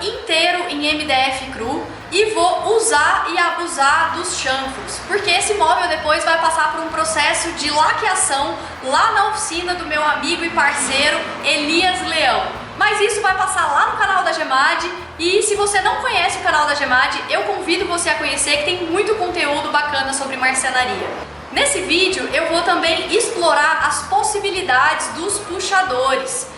inteiro em MDF cru e vou usar e abusar dos chanfros, porque esse móvel depois vai passar por um processo de laqueação lá na oficina do meu amigo e parceiro Elias Leão. Mas isso vai passar lá no canal da Gemad, e se você não conhece o canal da Gemad, eu convido você a conhecer, que tem muito conteúdo bacana sobre marcenaria. Nesse vídeo eu vou também explorar as possibilidades dos puxadores.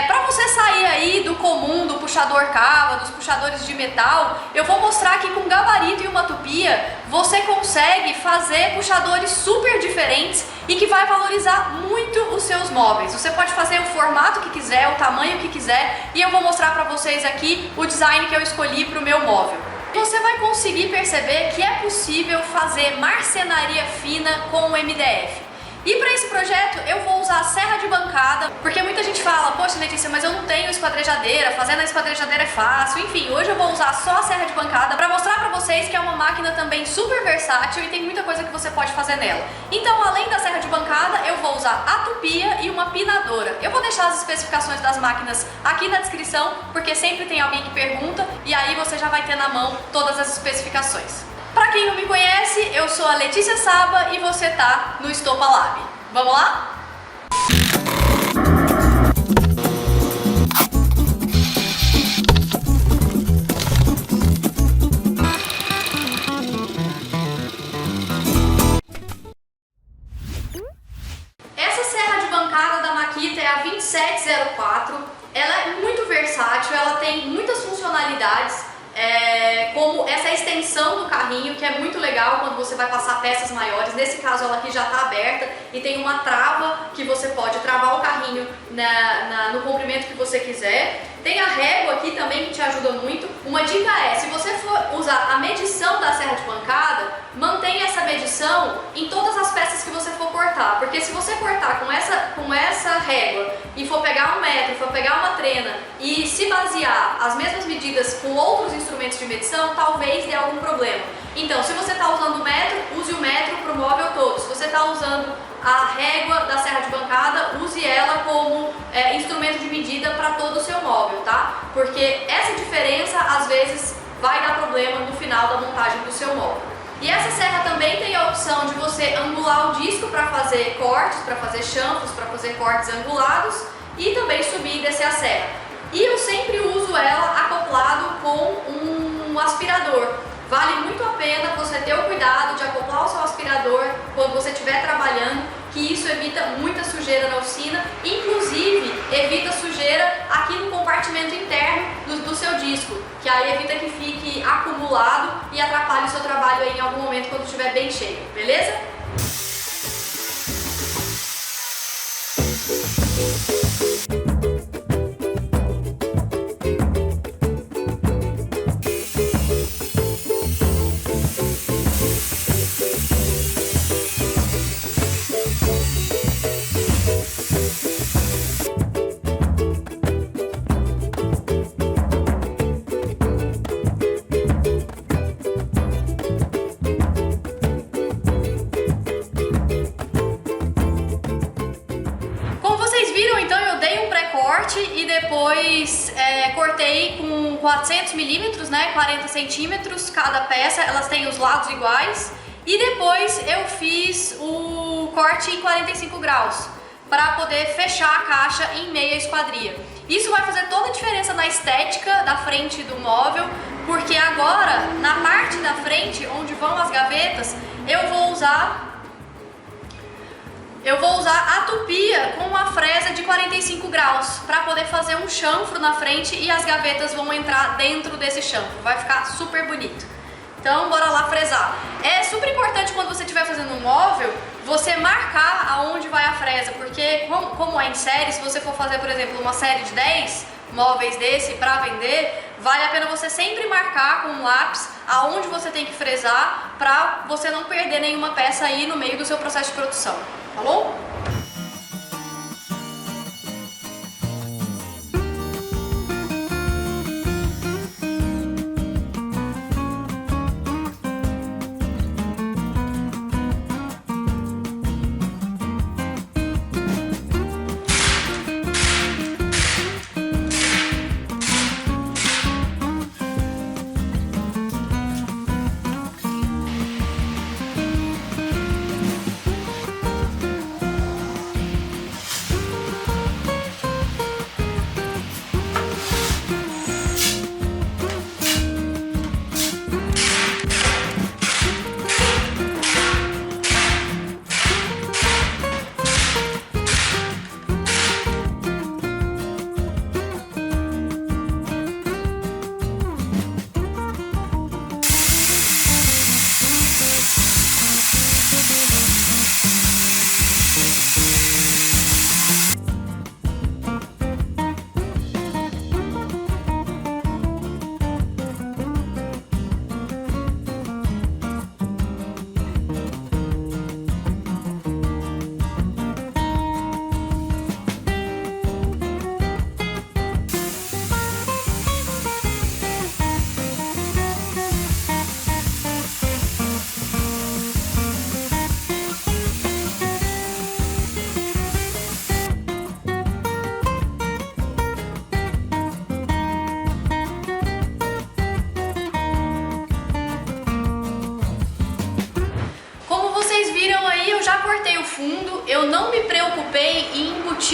Para você sair aí do comum, do puxador cava, dos puxadores de metal, eu vou mostrar que com gabarito e uma tupia você consegue fazer puxadores super diferentes e que vai valorizar muito os seus móveis. Você pode fazer o formato que quiser, o tamanho que quiser, e eu vou mostrar para vocês aqui o design que eu escolhi para o meu móvel. Você vai conseguir perceber que é possível fazer marcenaria fina com o MDF. E para esse projeto eu vou usar a serra de bancada, porque muita gente fala, poxa Letícia, mas eu não tenho esquadrejadeira, fazendo a esquadrejadeira é fácil. Enfim, hoje eu vou usar só a serra de bancada para mostrar para vocês que é uma máquina também super versátil e tem muita coisa que você pode fazer nela. Então, além da serra de bancada, eu vou usar a tupia e uma pinadora. Eu vou deixar as especificações das máquinas aqui na descrição, porque sempre tem alguém que pergunta e aí você já vai ter na mão todas as especificações. Para quem não me conhece, eu sou a Letícia Saba e você tá no Estopa Lab. Vamos lá? Essa serra de bancada da Makita é a 2704. Ela é muito versátil, ela tem muitas funcionalidades. Como essa extensão do carrinho, que é muito legal quando você vai passar peças maiores. Nesse caso ela aqui já está aberta e tem uma trava que você pode travar o carrinho no comprimento que você quiser. Tem a régua aqui também que te ajuda muito. Uma dica é, se você for usar a medição da serra de bancada, mantenha essa medição em todas as peças que você for cortar, porque se você cortar com essa régua e for pegar um metro, for pegar uma trena e se basear as mesmas medidas com outros instrumentos de medição, talvez dê algum problema. Então, se você está usando o metro, use o metro para o móvel todo. Se você está usando a régua da serra de bancada, use ela como instrumento de medida para todo o seu móvel, tá? Porque essa diferença às vezes vai dar problema no final da montagem do seu móvel. E essa serra também tem a opção de você angular o disco para fazer cortes, para fazer chanfros, para fazer cortes angulados e também subir e descer a serra. E eu sempre uso ela acoplado com um aspirador. Vale muito a pena você ter o cuidado de acoplar o seu aspirador quando você estiver trabalhando, que isso evita muita sujeira na oficina, inclusive evita sujeira aqui no compartimento interno do seu disco, que aí evita que fique acumulado e atrapalhe o seu trabalho aí em algum momento quando estiver bem cheio, beleza? Então eu dei um pré-corte e depois cortei com 400 milímetros, né, 40 centímetros cada peça, elas têm os lados iguais. E depois eu fiz o corte em 45 graus para poder fechar a caixa em meia esquadria. Isso vai fazer toda a diferença na estética da frente do móvel, porque agora na parte da frente, onde vão as gavetas, eu vou usar a tupia com uma fresa de 45 graus para poder fazer um chanfro na frente e as gavetas vão entrar dentro desse chanfro. Vai ficar super bonito. Então, bora lá fresar. É super importante quando você estiver fazendo um móvel, você marcar aonde vai a fresa, porque como é em série, se você for fazer, por exemplo, uma série de 10 móveis desse para vender, vale a pena você sempre marcar com um lápis aonde você tem que fresar para você não perder nenhuma peça aí no meio do seu processo de produção. Falou?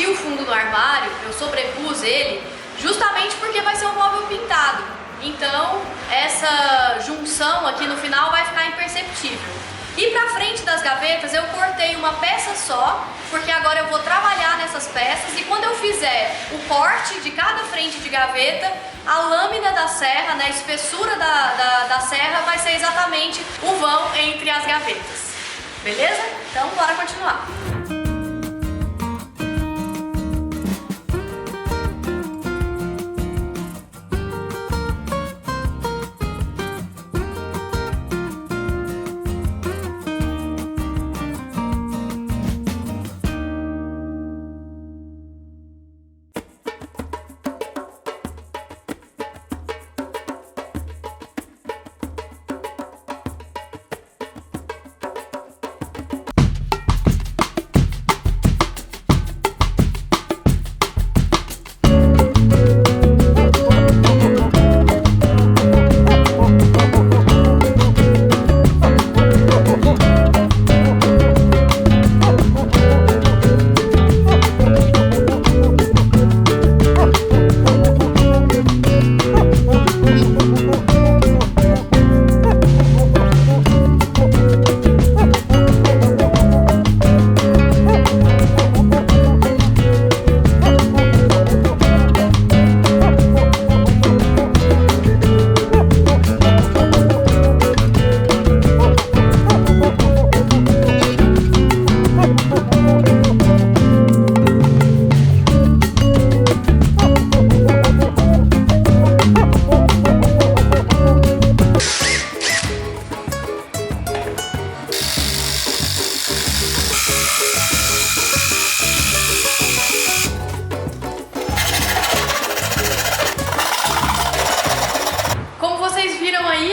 revesti o fundo do armário, eu sobrepus ele, justamente porque vai ser um móvel pintado. Então essa junção aqui no final vai ficar imperceptível. E pra frente das gavetas eu cortei uma peça só, porque agora eu vou trabalhar nessas peças e quando eu fizer o corte de cada frente de gaveta, a lâmina da serra, né, a espessura da serra vai ser exatamente o vão entre as gavetas. Beleza? Então bora continuar.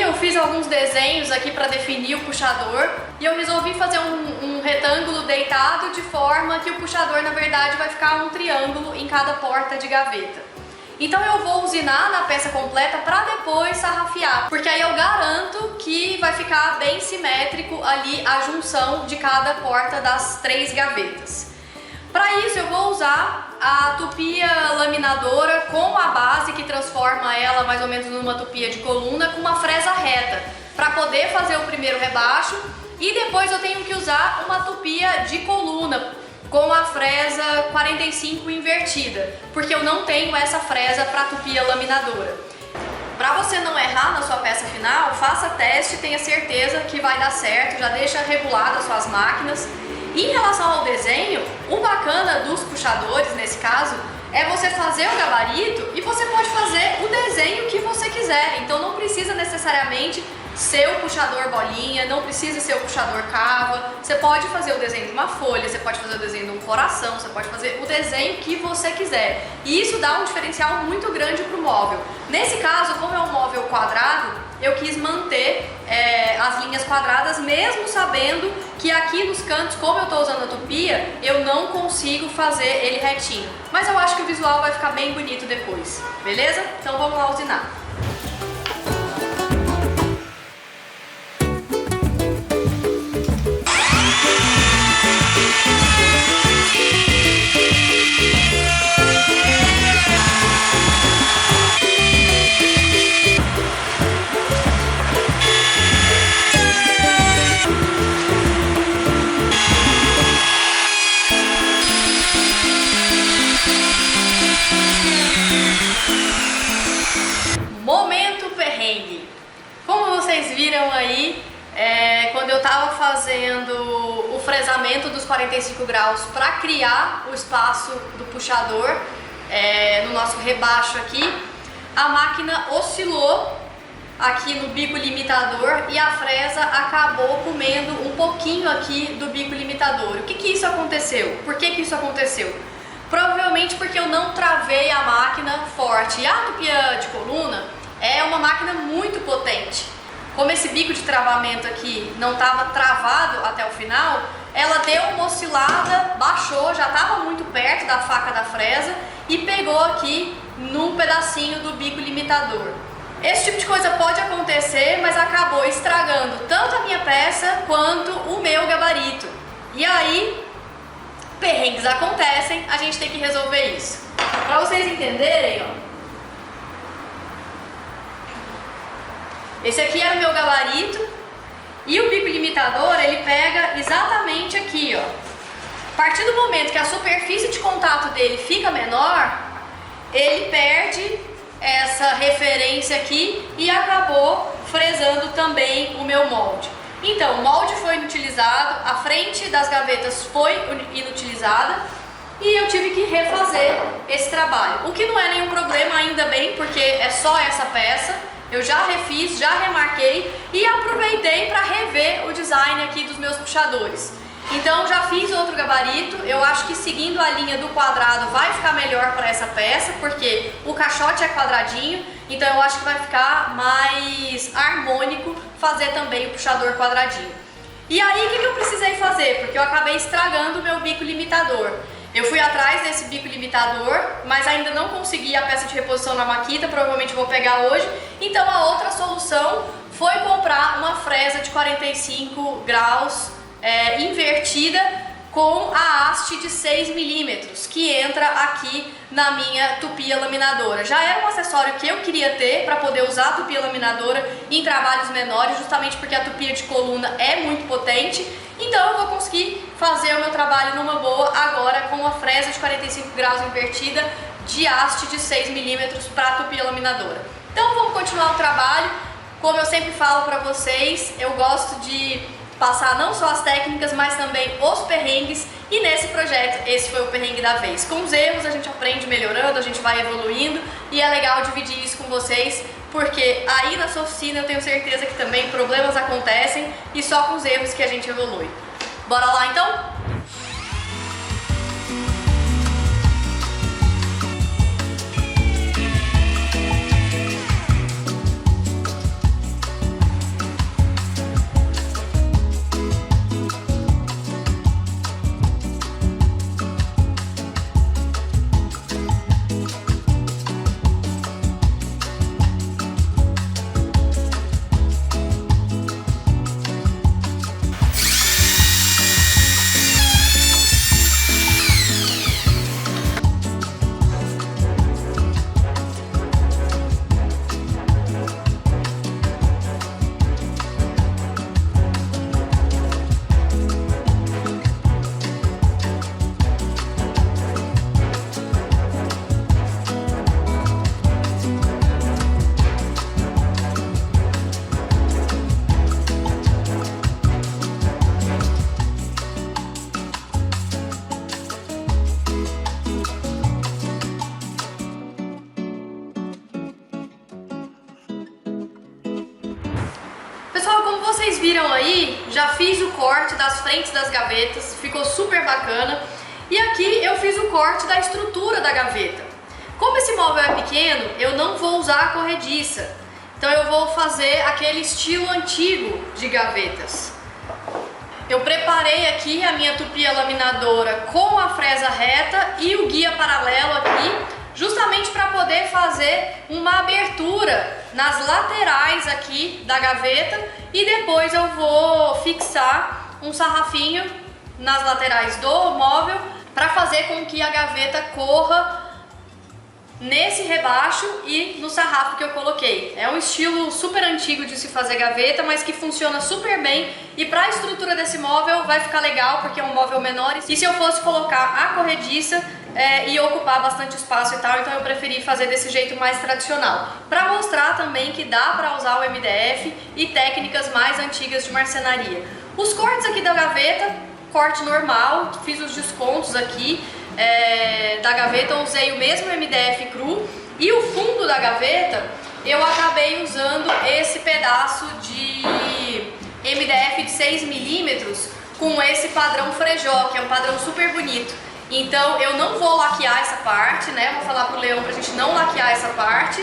Eu fiz alguns desenhos aqui para definir o puxador e eu resolvi fazer um retângulo deitado de forma que o puxador na verdade vai ficar um triângulo em cada porta de gaveta. Então eu vou usinar na peça completa para depois sarrafiar, porque aí eu garanto que vai ficar bem simétrico ali a junção de cada porta das 3 gavetas. Para isso eu vou usar a tupia laminadora com a base que transforma ela mais ou menos numa tupia de coluna com uma fresa reta para poder fazer o primeiro rebaixo e depois eu tenho que usar uma tupia de coluna com a fresa 45 invertida, porque eu não tenho essa fresa para tupia laminadora. Para você não errar na sua peça final, faça teste, tenha certeza que vai dar certo, já deixa reguladas suas máquinas. Em relação ao desenho, o bacana dos puxadores, nesse caso, é você fazer o gabarito e você pode fazer o desenho que você quiser. Então não precisa necessariamente ser o puxador bolinha, não precisa ser o puxador cava. Você pode fazer o desenho de uma folha, você pode fazer o desenho de um coração, você pode fazer o desenho que você quiser. E isso dá um diferencial muito grande para o móvel. Nesse caso, como é um móvel quadrado, eu quis manter as linhas quadradas, mesmo sabendo que aqui nos cantos, como eu estou usando a tupia, eu não consigo fazer ele retinho. Mas eu acho que o visual vai ficar bem bonito depois, beleza? Então vamos lá usinar. Viram aí, quando eu estava fazendo o fresamento dos 45 graus para criar o espaço do puxador no nosso rebaixo aqui, a máquina oscilou aqui no bico limitador e a fresa acabou comendo um pouquinho aqui do bico limitador. O que isso aconteceu? Por que isso aconteceu? Provavelmente porque eu não travei a máquina forte. E a tupia de coluna é uma máquina muito potente. Como esse bico de travamento aqui não estava travado até o final, ela deu uma oscilada, baixou, já estava muito perto da faca da fresa e pegou aqui num pedacinho do bico limitador. Esse tipo de coisa pode acontecer, mas acabou estragando tanto a minha peça quanto o meu gabarito. E aí, perrengues acontecem, a gente tem que resolver isso. Para vocês entenderem, ó, esse aqui era o meu gabarito e o bico limitador ele pega exatamente aqui, ó. A partir do momento que a superfície de contato dele fica menor, ele perde essa referência aqui e acabou fresando também o meu molde. Então, o molde foi inutilizado, a frente das gavetas foi inutilizada e eu tive que refazer esse trabalho. O que não é nenhum problema, ainda bem, porque é só essa peça. Eu já refiz, já remarquei e aproveitei para rever o design aqui dos meus puxadores. Então já fiz outro gabarito, eu acho que seguindo a linha do quadrado vai ficar melhor para essa peça, porque o caixote é quadradinho, então eu acho que vai ficar mais harmônico fazer também o puxador quadradinho. E aí o que eu precisei fazer? Porque eu acabei estragando o meu bico limitador. Eu fui atrás desse bico limitador, mas ainda não consegui a peça de reposição na Makita, provavelmente vou pegar hoje. Então a outra solução foi comprar uma fresa de 45 graus invertida com a haste de 6 milímetros, que entra aqui na minha tupia laminadora. Já era um acessório que eu queria ter para poder usar a tupia laminadora em trabalhos menores, justamente porque a tupia de coluna é muito potente. Então eu vou conseguir fazer o meu trabalho numa boa agora com a fresa de 45 graus invertida de haste de 6 milímetros para a tupia laminadora. Então vamos continuar o trabalho. Como eu sempre falo para vocês, eu gosto de passar não só as técnicas, mas também os perrengues, e nesse projeto esse foi o perrengue da vez. Com os erros a gente aprende melhorando, a gente vai evoluindo, e é legal dividir isso com vocês, porque aí na sua oficina eu tenho certeza que também problemas acontecem e só com os erros que a gente evolui. Bora lá então? Pessoal, como vocês viram aí, já fiz o corte das frentes das gavetas, ficou super bacana. E aqui eu fiz o corte da estrutura da gaveta. Como esse móvel é pequeno, eu não vou usar a corrediça. Então eu vou fazer aquele estilo antigo de gavetas. Eu preparei aqui a minha tupia laminadora com a fresa reta e o guia paralelo aqui, justamente para poder fazer uma abertura nas laterais aqui da gaveta, e depois eu vou fixar um sarrafinho nas laterais do móvel para fazer com que a gaveta corra nesse rebaixo e no sarrafo que eu coloquei. É um estilo super antigo de se fazer gaveta, mas que funciona super bem, e para a estrutura desse móvel vai ficar legal porque é um móvel menor, e se eu fosse colocar a corrediça ia ocupar bastante espaço e tal, então eu preferi fazer desse jeito mais tradicional, para mostrar também que dá para usar o MDF e técnicas mais antigas de marcenaria. Os cortes aqui da gaveta, corte normal, fiz os descontos aqui da gaveta, eu usei o mesmo MDF cru, e o fundo da gaveta eu acabei usando esse pedaço de MDF de 6 milímetros com esse padrão Frejó, que é um padrão super bonito. Então eu não vou laquear essa parte, né? Vou falar pro Leão pra gente não laquear essa parte.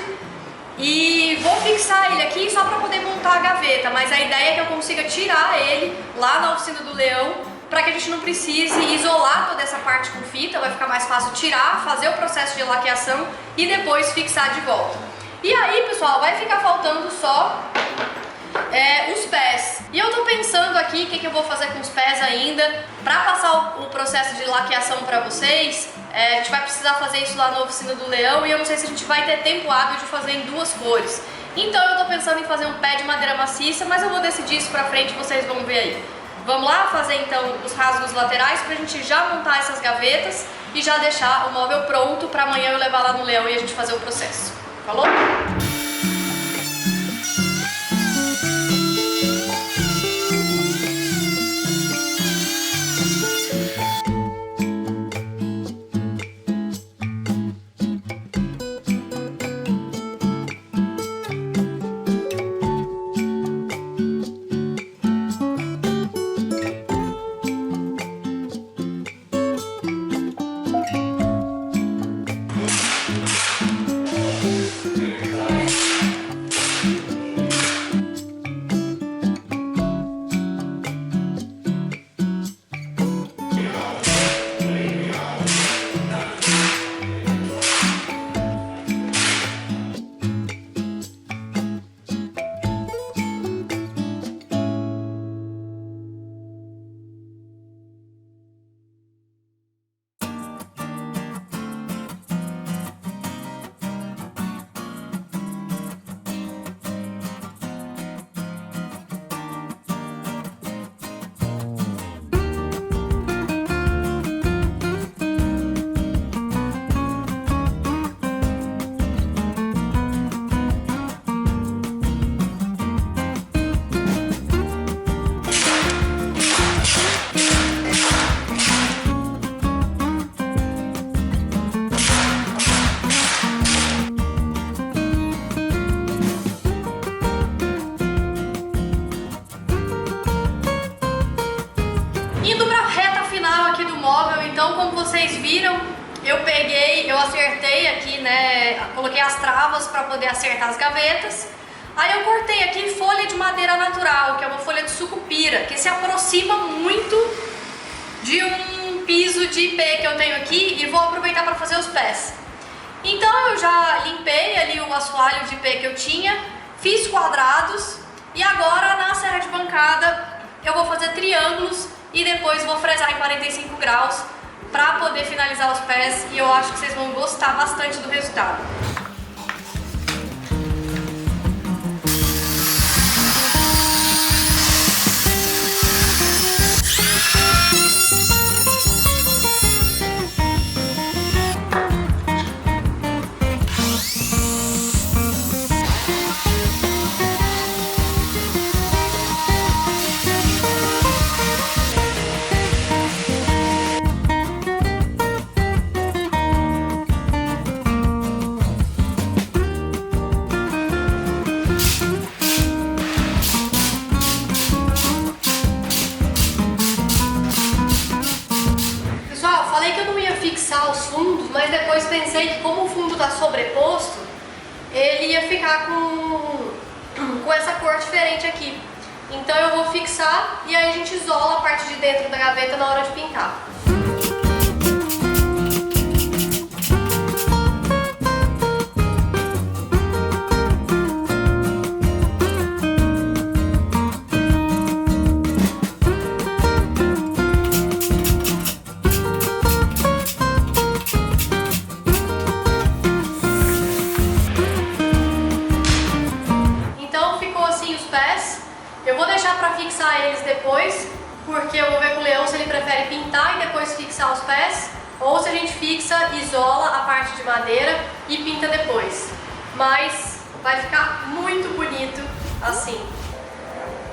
E vou fixar ele aqui só para poder montar a gaveta, mas a ideia é que eu consiga tirar ele lá na oficina do Leão, para que a gente não precise isolar toda essa parte com fita. Vai ficar mais fácil tirar, fazer o processo de laqueação e depois fixar de volta. E aí, pessoal, vai ficar faltando só os pés. E eu tô pensando aqui o que eu vou fazer com os pés ainda. Para passar o processo de laqueação para vocês, a gente vai precisar fazer isso lá na oficina do Leão e eu não sei se a gente vai ter tempo hábil de fazer em 2 cores. Então eu tô pensando em fazer um pé de madeira maciça, mas eu vou decidir isso pra frente, vocês vão ver aí. Vamos lá fazer então os rasgos laterais pra gente já montar essas gavetas e já deixar o móvel pronto para amanhã eu levar lá no Leão e a gente fazer o processo. Falou? Indo para a reta final aqui do móvel, então como vocês viram, eu acertei aqui, né, coloquei as travas para poder acertar as gavetas. Aí eu cortei aqui folha de madeira natural, que é uma folha de sucupira, que se aproxima muito de um piso de ipê que eu tenho aqui e vou aproveitar para fazer os pés. Então eu já limpei ali o assoalho de ipê que eu tinha, fiz quadrados e agora na serra de bancada eu vou fazer triângulos e depois vou fresar em 45 graus para poder finalizar os pés e eu acho que vocês vão gostar bastante do resultado. Fixar os fundos, mas depois pensei que como o fundo está sobreposto, ele ia ficar com essa cor diferente aqui. Então eu vou fixar e aí a gente isola a parte de dentro da gaveta na hora de pintar. Eu vou deixar para fixar eles depois, porque eu vou ver com o Leão se ele prefere pintar e depois fixar os pés, ou se a gente fixa, isola a parte de madeira e pinta depois. Mas vai ficar muito bonito assim.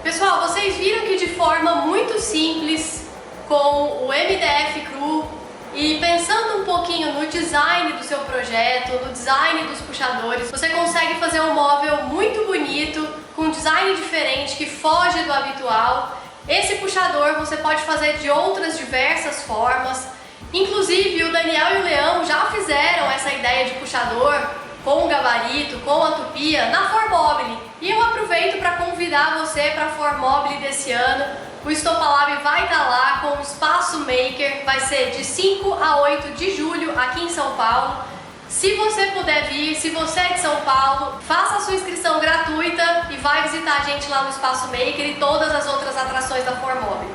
Pessoal, vocês viram que de forma muito simples, com o MDF cru e pensando um pouquinho no design do seu projeto, no design dos puxadores, você consegue fazer um móvel muito bonito, com um design diferente, que foge do habitual. Esse puxador você pode fazer de outras diversas formas. Inclusive o Daniel e o Leão já fizeram essa ideia de puxador com o gabarito, com a tupia, na Formobile. E eu aproveito para convidar você para a Formobile desse ano. O Estopalab vai estar lá com o Espaço Maker, vai ser de 5 a 8 de julho aqui em São Paulo. Se você puder vir, se você é de São Paulo, faça a sua inscrição gratuita e vai visitar a gente lá no Espaço Maker e todas as outras atrações da Formobile.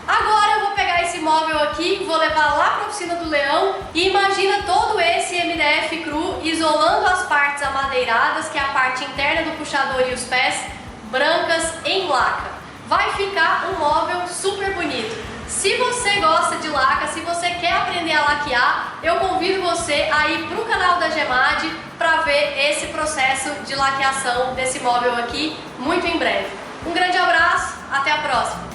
Agora eu vou pegar esse móvel aqui, vou levar lá para a Oficina do Leão e imagina todo esse MDF cru isolando as partes amadeiradas, que é a parte interna do puxador e os pés, brancas em laca. Vai ficar um móvel super bonito. Se você gosta de laca, se você quer aprender a laquear, eu convido você a ir para o canal da Gemad para ver esse processo de laqueação desse móvel aqui muito em breve. Um grande abraço, até a próxima!